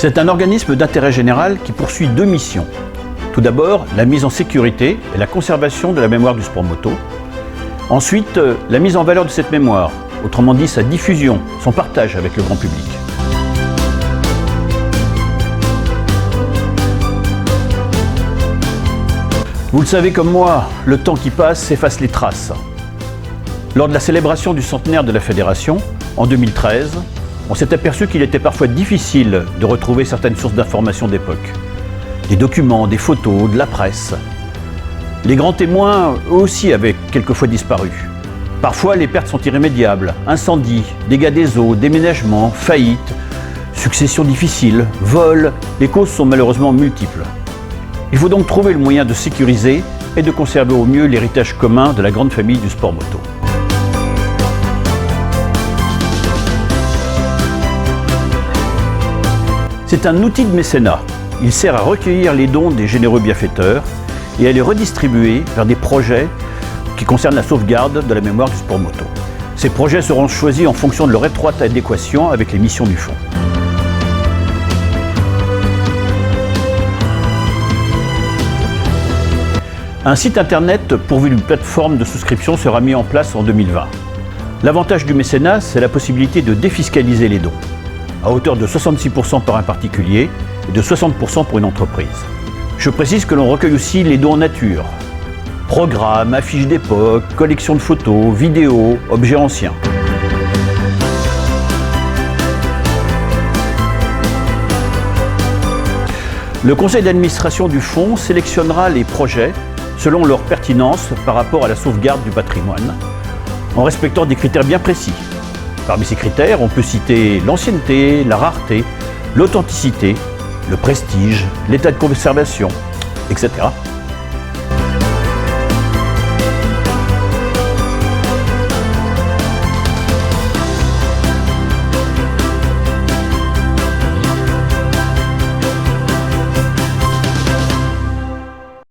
C'est un organisme d'intérêt général qui poursuit deux missions. Tout d'abord, la mise en sécurité et la conservation de la mémoire du sport moto. Ensuite, la mise en valeur de cette mémoire, autrement dit sa diffusion, son partage avec le grand public. Vous le savez comme moi, le temps qui passe efface les traces. Lors de la célébration du centenaire de la Fédération, en 2013, on s'est aperçu qu'il était parfois difficile de retrouver certaines sources d'informations d'époque. Des documents, des photos, de la presse. Les grands témoins, eux aussi, avaient quelquefois disparu. Parfois, les pertes sont irrémédiables. Incendies, dégâts des eaux, déménagements, faillites, successions difficiles, vols. Les causes sont malheureusement multiples. Il faut donc trouver le moyen de sécuriser et de conserver au mieux l'héritage commun de la grande famille du sport moto. C'est un outil de mécénat. Il sert à recueillir les dons des généreux bienfaiteurs et à les redistribuer vers des projets qui concernent la sauvegarde de la mémoire du sport moto. Ces projets seront choisis en fonction de leur étroite adéquation avec les missions du fonds. Un site internet pourvu d'une plateforme de souscription sera mis en place en 2020. L'avantage du mécénat, c'est la possibilité de défiscaliser les dons, à hauteur de 66% par un particulier et de 60% pour une entreprise. Je précise que l'on recueille aussi les dons en nature. Programmes, affiches d'époque, collections de photos, vidéos, objets anciens. Le conseil d'administration du fonds sélectionnera les projets selon leur pertinence par rapport à la sauvegarde du patrimoine, en respectant des critères bien précis. Parmi ces critères, on peut citer l'ancienneté, la rareté, l'authenticité, le prestige, l'état de conservation, etc.